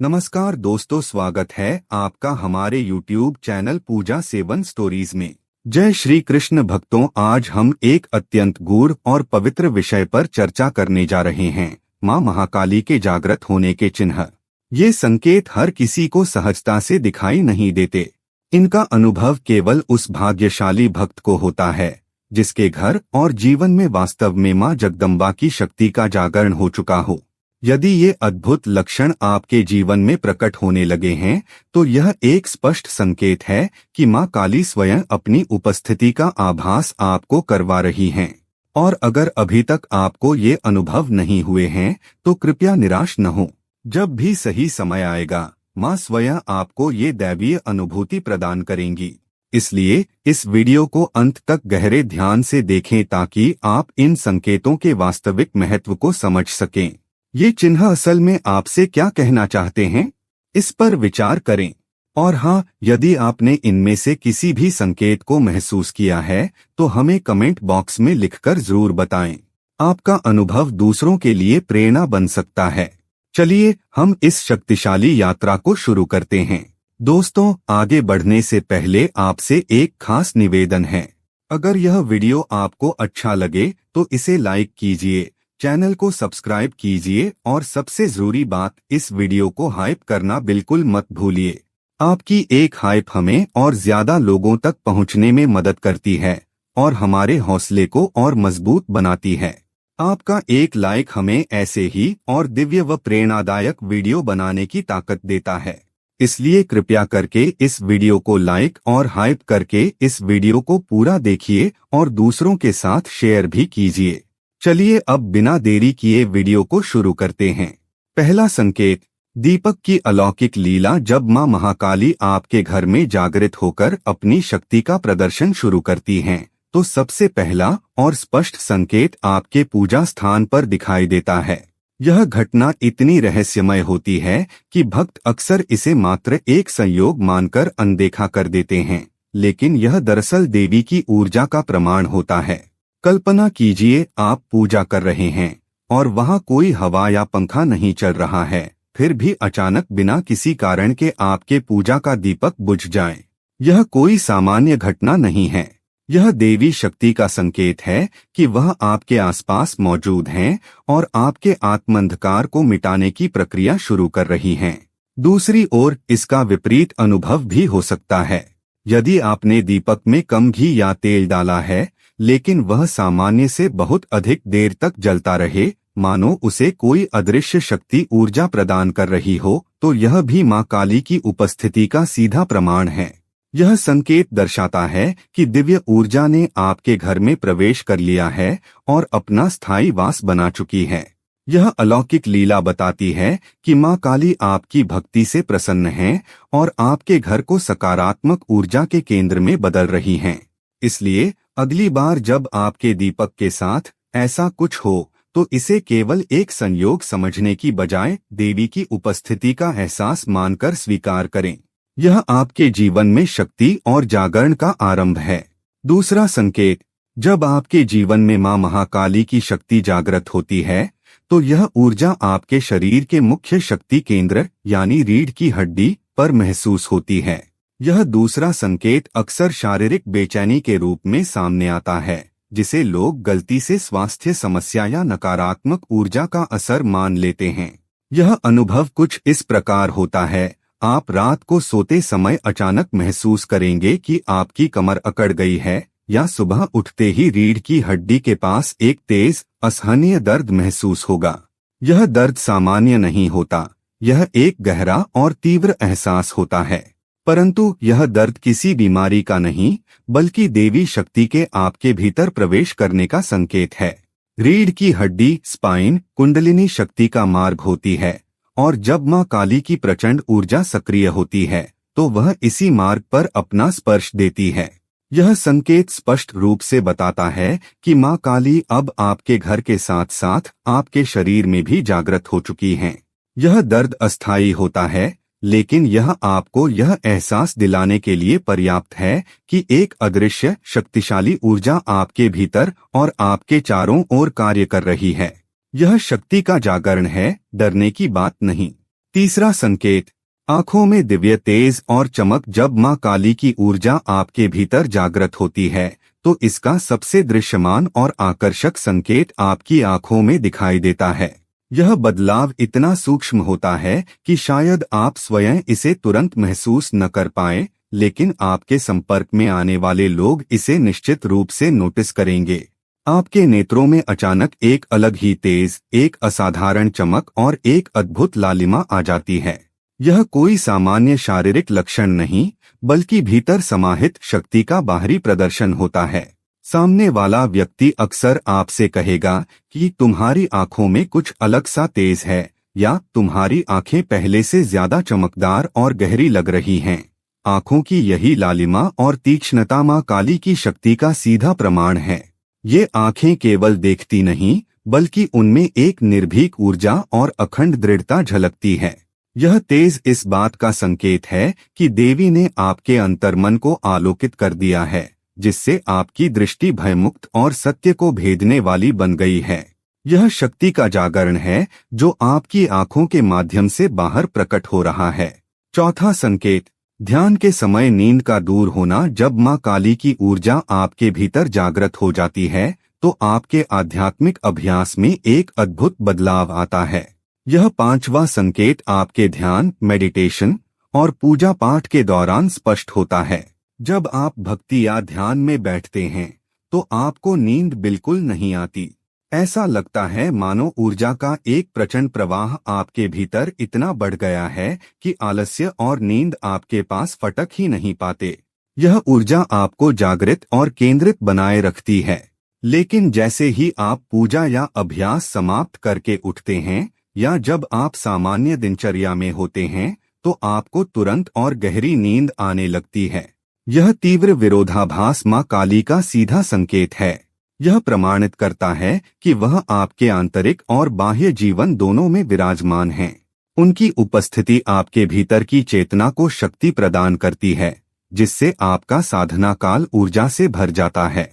नमस्कार दोस्तों, स्वागत है आपका हमारे YouTube चैनल पूजा सेवन स्टोरीज में। जय श्री कृष्ण भक्तों, आज हम एक अत्यंत गूढ़ और पवित्र विषय पर चर्चा करने जा रहे हैं, मां महाकाली के जागृत होने के चिन्ह। ये संकेत हर किसी को सहजता से दिखाई नहीं देते। इनका अनुभव केवल उस भाग्यशाली भक्त को होता है जिसके घर और जीवन में वास्तव में मां जगदम्बा की शक्ति का जागरण हो चुका हो। यदि ये अद्भुत लक्षण आपके जीवन में प्रकट होने लगे हैं तो यह एक स्पष्ट संकेत है कि मां काली स्वयं अपनी उपस्थिति का आभास आपको करवा रही हैं। और अगर अभी तक आपको ये अनुभव नहीं हुए हैं तो कृपया निराश न हो। जब भी सही समय आएगा मां स्वयं आपको ये दैवीय अनुभूति प्रदान करेंगी। इसलिए इस वीडियो को अंत तक गहरे ध्यान से देखें ताकि आप इन संकेतों के वास्तविक महत्व को समझ सकें। ये चिन्ह असल में आपसे क्या कहना चाहते हैं, इस पर विचार करें। और हाँ, यदि आपने इनमें से किसी भी संकेत को महसूस किया है तो हमें कमेंट बॉक्स में लिखकर जरूर बताएं। आपका अनुभव दूसरों के लिए प्रेरणा बन सकता है। चलिए हम इस शक्तिशाली यात्रा को शुरू करते हैं। दोस्तों, आगे बढ़ने से पहले आपसे एक खास निवेदन है। अगर यह वीडियो आपको अच्छा लगे तो इसे लाइक कीजिए, चैनल को सब्सक्राइब कीजिए और सबसे जरूरी बात, इस वीडियो को हाइप करना बिल्कुल मत भूलिए। आपकी एक हाइप हमें और ज्यादा लोगों तक पहुंचने में मदद करती है और हमारे हौसले को और मजबूत बनाती है। आपका एक लाइक हमें ऐसे ही और दिव्य व प्रेरणादायक वीडियो बनाने की ताकत देता है। इसलिए कृपया करके इस वीडियो को लाइक और हाइप करके इस वीडियो को पूरा देखिए और दूसरों के साथ शेयर भी कीजिए। चलिए अब बिना देरी किए वीडियो को शुरू करते हैं। पहला संकेत, दीपक की अलौकिक लीला। जब मां महाकाली आपके घर में जागृत होकर अपनी शक्ति का प्रदर्शन शुरू करती हैं तो सबसे पहला और स्पष्ट संकेत आपके पूजा स्थान पर दिखाई देता है। यह घटना इतनी रहस्यमय होती है कि भक्त अक्सर इसे मात्र एक संयोग मानकर अनदेखा कर देते हैं, लेकिन यह दरअसल देवी की ऊर्जा का प्रमाण होता है। कल्पना कीजिए, आप पूजा कर रहे हैं और वहां कोई हवा या पंखा नहीं चल रहा है, फिर भी अचानक बिना किसी कारण के आपके पूजा का दीपक बुझ जाए। यह कोई सामान्य घटना नहीं है। यह देवी शक्ति का संकेत है कि वह आपके आसपास मौजूद हैं और आपके आत्मअंधकार को मिटाने की प्रक्रिया शुरू कर रही हैं। दूसरी ओर इसका विपरीत अनुभव भी हो सकता है। यदि आपने दीपक में कम घी या तेल डाला है लेकिन वह सामान्य से बहुत अधिक देर तक जलता रहे, मानो उसे कोई अदृश्य शक्ति ऊर्जा प्रदान कर रही हो, तो यह भी मां काली की उपस्थिति का सीधा प्रमाण है। यह संकेत दर्शाता है कि दिव्य ऊर्जा ने आपके घर में प्रवेश कर लिया है और अपना स्थायी वास बना चुकी है। यह अलौकिक लीला बताती है कि मां काली आपकी भक्ति से प्रसन्न हैं और आपके घर को सकारात्मक ऊर्जा के केंद्र में बदल रही हैं। इसलिए अगली बार जब आपके दीपक के साथ ऐसा कुछ हो तो इसे केवल एक संयोग समझने की बजाय देवी की उपस्थिति का एहसास मानकर स्वीकार करें। यह आपके जीवन में शक्ति और जागरण का आरंभ है। दूसरा संकेत, जब आपके जीवन में मां महाकाली की शक्ति जागृत होती है तो यह ऊर्जा आपके शरीर के मुख्य शक्ति केंद्र यानी रीढ़ की हड्डी पर महसूस होती है। यह दूसरा संकेत अक्सर शारीरिक बेचैनी के रूप में सामने आता है, जिसे लोग गलती से स्वास्थ्य समस्या या नकारात्मक ऊर्जा का असर मान लेते हैं। यह अनुभव कुछ इस प्रकार होता है, आप रात को सोते समय अचानक महसूस करेंगे कि आपकी कमर अकड़ गई है या सुबह उठते ही रीढ़ की हड्डी के पास एक तेज असहनीय दर्द महसूस होगा। यह दर्द सामान्य नहीं होता, यह एक गहरा और तीव्र एहसास होता है। परंतु यह दर्द किसी बीमारी का नहीं बल्कि देवी शक्ति के आपके भीतर प्रवेश करने का संकेत है। रीढ़ की हड्डी स्पाइन कुंडलिनी शक्ति का मार्ग होती है और जब मां काली की प्रचंड ऊर्जा सक्रिय होती है तो वह इसी मार्ग पर अपना स्पर्श देती है। यह संकेत स्पष्ट रूप से बताता है कि मां काली अब आपके घर के साथ साथ आपके शरीर में भी जागृत हो चुकी हैं। यह दर्द अस्थायी होता है, लेकिन यह आपको यह एहसास दिलाने के लिए पर्याप्त है कि एक अदृश्य शक्तिशाली ऊर्जा आपके भीतर और आपके चारों ओर कार्य कर रही है। यह शक्ति का जागरण है, डरने की बात नहीं। तीसरा संकेत, आंखों में दिव्य तेज और चमक। जब मां काली की ऊर्जा आपके भीतर जागृत होती है तो इसका सबसे दृश्यमान और आकर्षक संकेत आपकी आंखों में दिखाई देता है। यह बदलाव इतना सूक्ष्म होता है कि शायद आप स्वयं इसे तुरंत महसूस न कर पाएं, लेकिन आपके संपर्क में आने वाले लोग इसे निश्चित रूप से नोटिस करेंगे। आपके नेत्रों में अचानक एक अलग ही तेज, एक असाधारण चमक और एक अद्भुत लालिमा आ जाती है। यह कोई सामान्य शारीरिक लक्षण नहीं, बल्कि भीतर समाहित शक्ति का बाहरी प्रदर्शन होता है। सामने वाला व्यक्ति अक्सर आपसे कहेगा कि तुम्हारी आंखों में कुछ अलग सा तेज है, या तुम्हारी आंखें पहले से ज्यादा चमकदार और गहरी लग रही हैं। आंखों की यही लालिमा और तीक्ष्णता मां काली की शक्ति का सीधा प्रमाण है। ये आंखें केवल देखती नहीं, बल्कि उनमें एक निर्भीक ऊर्जा और अखंड दृढ़ता झलकती है। यह तेज इस बात का संकेत है कि देवी ने आपके अंतर्मन को आलोकित कर दिया है, जिससे आपकी दृष्टि भयमुक्त और सत्य को भेदने वाली बन गई है। यह शक्ति का जागरण है जो आपकी आंखों के माध्यम से बाहर प्रकट हो रहा है। चौथा संकेत, ध्यान के समय नींद का दूर होना। जब मां काली की ऊर्जा आपके भीतर जागृत हो जाती है तो आपके आध्यात्मिक अभ्यास में एक अद्भुत बदलाव आता है। यह पांचवा संकेत आपके ध्यान, मेडिटेशन और पूजा पाठ के दौरान स्पष्ट होता है। जब आप भक्ति या ध्यान में बैठते हैं तो आपको नींद बिल्कुल नहीं आती। ऐसा लगता है मानो ऊर्जा का एक प्रचंड प्रवाह आपके भीतर इतना बढ़ गया है कि आलस्य और नींद आपके पास फटक ही नहीं पाते। यह ऊर्जा आपको जागृत और केंद्रित बनाए रखती है। लेकिन जैसे ही आप पूजा या अभ्यास समाप्त करके उठते हैं या जब आप सामान्य दिनचर्या में होते हैं तो आपको तुरंत और गहरी नींद आने लगती है। यह तीव्र विरोधाभास मां काली का सीधा संकेत है। यह प्रमाणित करता है कि वह आपके आंतरिक और बाह्य जीवन दोनों में विराजमान हैं। उनकी उपस्थिति आपके भीतर की चेतना को शक्ति प्रदान करती है, जिससे आपका साधना काल ऊर्जा से भर जाता है।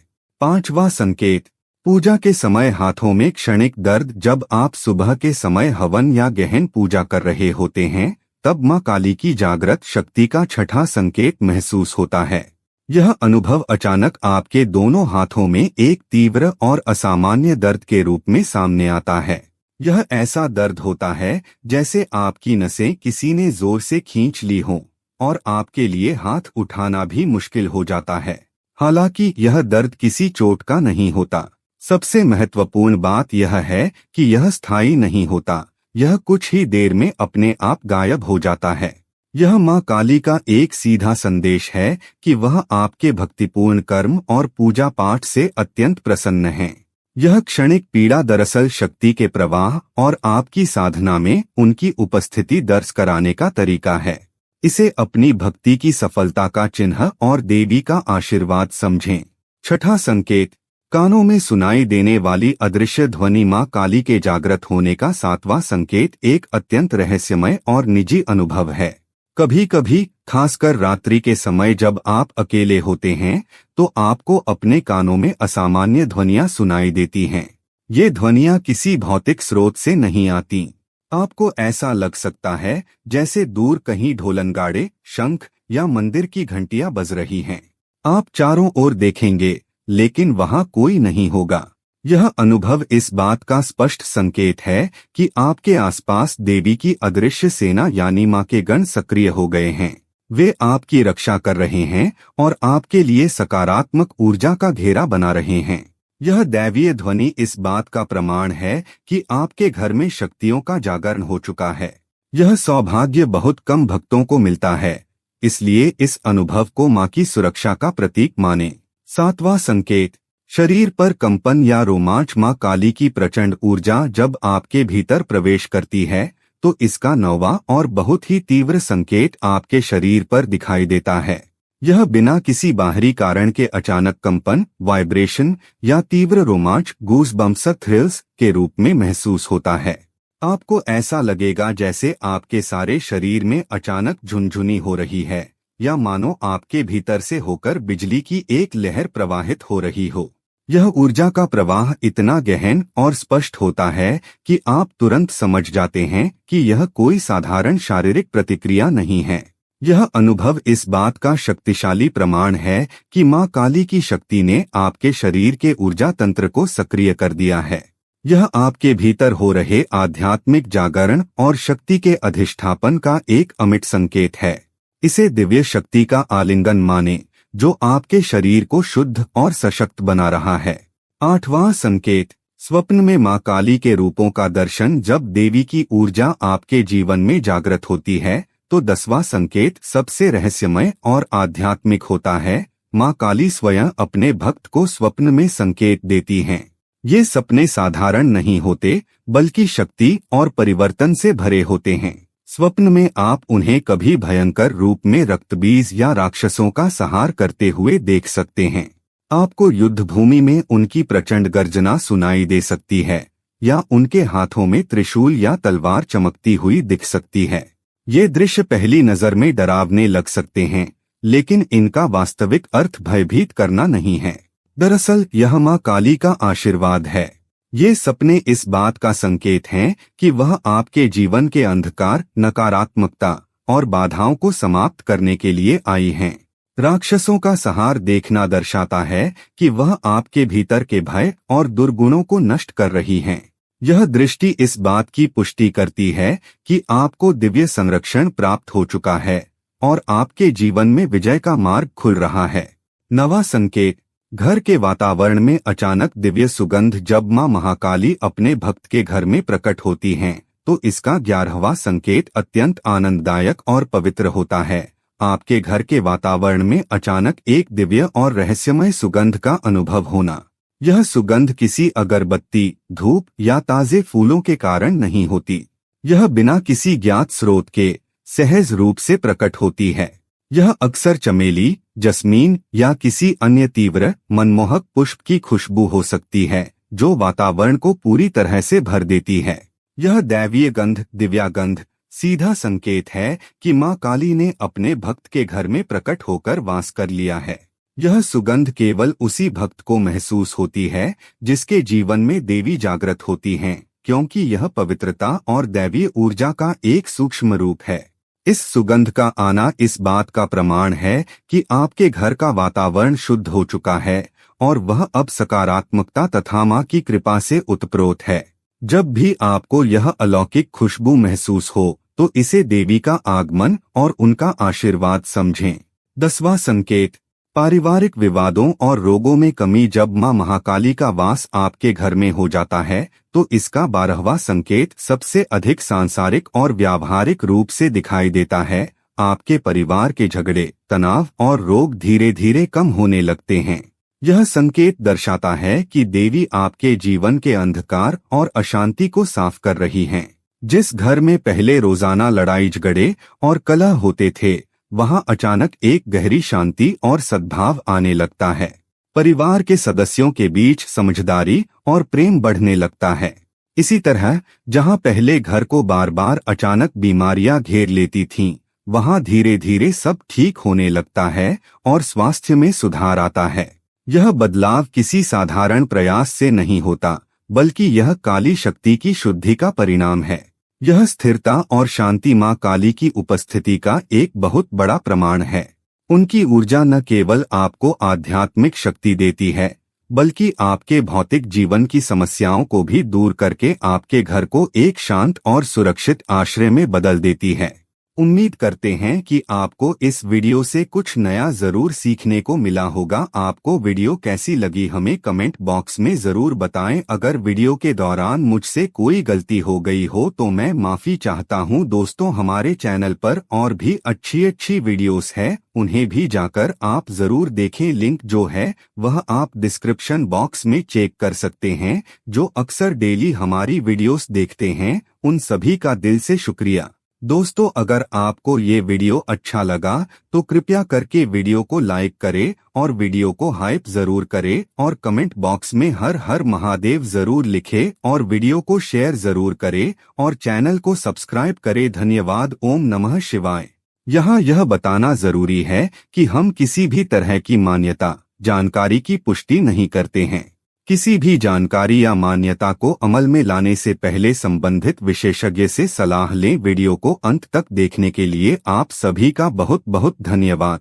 पांचवा संकेत, पूजा के समय हाथों में क्षणिक दर्द। जब आप सुबह के समय हवन या गहन पूजा कर रहे होते हैं तब मां काली की जागृत शक्ति का छठा संकेत महसूस होता है। यह अनुभव अचानक आपके दोनों हाथों में एक तीव्र और असामान्य दर्द के रूप में सामने आता है। यह ऐसा दर्द होता है जैसे आपकी नसें किसी ने जोर से खींच ली हों और आपके लिए हाथ उठाना भी मुश्किल हो जाता है। हालांकि यह दर्द किसी चोट का नहीं होता। सबसे महत्वपूर्ण बात यह है कि यह स्थायी नहीं होता, यह कुछ ही देर में अपने आप गायब हो जाता है। यह मां काली का एक सीधा संदेश है कि वह आपके भक्तिपूर्ण कर्म और पूजा पाठ से अत्यंत प्रसन्न हैं। यह क्षणिक पीड़ा दरअसल शक्ति के प्रवाह और आपकी साधना में उनकी उपस्थिति दर्ज कराने का तरीका है। इसे अपनी भक्ति की सफलता का चिन्ह और देवी का आशीर्वाद समझें। छठा संकेत, कानों में सुनाई देने वाली अदृश्य ध्वनि। मां काली के जागृत होने का सातवां संकेत एक अत्यंत रहस्यमय और निजी अनुभव है। कभी कभी, खासकर रात्रि के समय जब आप अकेले होते हैं, तो आपको अपने कानों में असामान्य ध्वनियां सुनाई देती हैं। ये ध्वनियां किसी भौतिक स्रोत से नहीं आती। आपको ऐसा लग सकता है जैसे दूर कहीं ढोलनगाड़े, शंख या मंदिर की घंटियां बज रही हैं। आप चारों ओर देखेंगे, लेकिन वहां कोई नहीं होगा। यह अनुभव इस बात का स्पष्ट संकेत है कि आपके आसपास देवी की अदृश्य सेना यानी मां के गण सक्रिय हो गए हैं। वे आपकी रक्षा कर रहे हैं और आपके लिए सकारात्मक ऊर्जा का घेरा बना रहे हैं। यह दैवीय ध्वनि इस बात का प्रमाण है कि आपके घर में शक्तियों का जागरण हो चुका है। यह सौभाग्य बहुत कम भक्तों को मिलता है, इसलिए इस अनुभव को मां की सुरक्षा का प्रतीक माने। सातवां संकेत, शरीर पर कंपन या रोमांच। मां काली की प्रचंड ऊर्जा जब आपके भीतर प्रवेश करती है तो इसका नौवां और बहुत ही तीव्र संकेत आपके शरीर पर दिखाई देता है। यह बिना किसी बाहरी कारण के अचानक कंपन, वाइब्रेशन या तीव्र रोमांच, गूज़बम्प्स, थ्रिल्स के रूप में महसूस होता है। आपको ऐसा लगेगा जैसे आपके सारे शरीर में अचानक झुनझुनी हो रही है, या मानो आपके भीतर से होकर बिजली की एक लहर प्रवाहित हो रही हो। यह ऊर्जा का प्रवाह इतना गहन और स्पष्ट होता है कि आप तुरंत समझ जाते हैं कि यह कोई साधारण शारीरिक प्रतिक्रिया नहीं है। यह अनुभव इस बात का शक्तिशाली प्रमाण है कि मां काली की शक्ति ने आपके शरीर के ऊर्जा तंत्र को सक्रिय कर दिया है। यह आपके भीतर हो रहे आध्यात्मिक जागरण और शक्ति के अधिष्ठापन का एक अमिट संकेत है। इसे दिव्य शक्ति का आलिंगन माने, जो आपके शरीर को शुद्ध और सशक्त बना रहा है। 8वां संकेत, स्वप्न में मां काली के रूपों का दर्शन। जब देवी की ऊर्जा आपके जीवन में जागृत होती है तो 10वां संकेत सबसे रहस्यमय और आध्यात्मिक होता है। मां काली स्वयं अपने भक्त को स्वप्न में संकेत देती हैं। ये सपने साधारण नहीं होते, बल्कि शक्ति और परिवर्तन से भरे होते हैं। स्वप्न में आप उन्हें कभी भयंकर रूप में रक्तबीज या राक्षसों का संहार करते हुए देख सकते हैं। आपको युद्ध भूमि में उनकी प्रचंड गर्जना सुनाई दे सकती है, या उनके हाथों में त्रिशूल या तलवार चमकती हुई दिख सकती है। ये दृश्य पहली नजर में डरावने लग सकते हैं, लेकिन इनका वास्तविक अर्थ भयभीत करना नहीं है। दरअसल यह मां काली का आशीर्वाद है। ये सपने इस बात का संकेत हैं कि वह आपके जीवन के अंधकार, नकारात्मकता और बाधाओं को समाप्त करने के लिए आई हैं। राक्षसों का संहार देखना दर्शाता है कि वह आपके भीतर के भय और दुर्गुणों को नष्ट कर रही हैं। यह दृष्टि इस बात की पुष्टि करती है कि आपको दिव्य संरक्षण प्राप्त हो चुका है और आपके जीवन में विजय का मार्ग खुल रहा है। 9वां संकेत, घर के वातावरण में अचानक दिव्य सुगंध। जब मां महाकाली अपने भक्त के घर में प्रकट होती हैं, तो इसका 11वां संकेत अत्यंत आनंददायक और पवित्र होता है। आपके घर के वातावरण में अचानक एक दिव्य और रहस्यमय सुगंध का अनुभव होना। यह सुगंध किसी अगरबत्ती, धूप या ताजे फूलों के कारण नहीं होती। यह बिना किसी ज्ञात स्रोत के सहज रूप से प्रकट होती है। यह अक्सर चमेली, जस्मीन या किसी अन्य तीव्र मनमोहक पुष्प की खुशबू हो सकती है, जो वातावरण को पूरी तरह से भर देती है। यह दैवीय गंध, दिव्यागंध सीधा संकेत है कि मां काली ने अपने भक्त के घर में प्रकट होकर वास कर लिया है। यह सुगंध केवल उसी भक्त को महसूस होती है जिसके जीवन में देवी जागृत होती हैं, क्योंकि यह पवित्रता और दैवीय ऊर्जा का एक सूक्ष्म रूप है। इस सुगंध का आना इस बात का प्रमाण है कि आपके घर का वातावरण शुद्ध हो चुका है और वह अब सकारात्मकता तथा मां की कृपा से उत्प्रोत है। जब भी आपको यह अलौकिक खुशबू महसूस हो, तो इसे देवी का आगमन और उनका आशीर्वाद समझें। 10वां संकेत, पारिवारिक विवादों और रोगों में कमी। जब मां महाकाली का वास आपके घर में हो जाता है, तो इसका 12वां संकेत सबसे अधिक सांसारिक और व्यावहारिक रूप से दिखाई देता है। आपके परिवार के झगड़े, तनाव और रोग धीरे धीरे कम होने लगते हैं। यह संकेत दर्शाता है कि देवी आपके जीवन के अंधकार और अशांति को साफ कर रही हैं। जिस घर में पहले रोजाना लड़ाई झगड़े और कलह होते थे, वहां अचानक एक गहरी शांति और सद्भाव आने लगता है। परिवार के सदस्यों के बीच समझदारी और प्रेम बढ़ने लगता है। इसी तरह जहां पहले घर को बार बार अचानक बीमारियां घेर लेती थीं, वहां धीरे धीरे सब ठीक होने लगता है और स्वास्थ्य में सुधार आता है। यह बदलाव किसी साधारण प्रयास से नहीं होता, बल्कि यह काली शक्ति की शुद्धि का परिणाम है। यह स्थिरता और शांति मां काली की उपस्थिति का एक बहुत बड़ा प्रमाण है। उनकी ऊर्जा न केवल आपको आध्यात्मिक शक्ति देती है, बल्कि आपके भौतिक जीवन की समस्याओं को भी दूर करके आपके घर को एक शांत और सुरक्षित आश्रय में बदल देती है। उम्मीद करते हैं कि आपको इस वीडियो से कुछ नया जरूर सीखने को मिला होगा। आपको वीडियो कैसी लगी हमें कमेंट बॉक्स में जरूर बताएं। अगर वीडियो के दौरान मुझसे कोई गलती हो गई हो तो मैं माफी चाहता हूं। दोस्तों, हमारे चैनल पर और भी अच्छी वीडियोस है, उन्हें भी जाकर आप जरूर देखें। लिंक जो है वह आप डिस्क्रिप्शन बॉक्स में चेक कर सकते हैं। जो अक्सर डेली हमारी वीडियोस देखते हैं, उन सभी का दिल से शुक्रिया। दोस्तों, अगर आपको ये वीडियो अच्छा लगा तो कृपया करके वीडियो को लाइक करें और वीडियो को हाइप जरूर करें और कमेंट बॉक्स में हर हर महादेव जरूर लिखें और वीडियो को शेयर जरूर करें और चैनल को सब्सक्राइब करें। धन्यवाद। ओम नमः शिवाय। यहाँ यह बताना जरूरी है कि हम किसी भी तरह की मान्यता, जानकारी की पुष्टि नहीं करते हैं। किसी भी जानकारी या मान्यता को अमल में लाने से पहले संबंधित विशेषज्ञ से सलाह लें। वीडियो को अंत तक देखने के लिए आप सभी का बहुत बहुत धन्यवाद।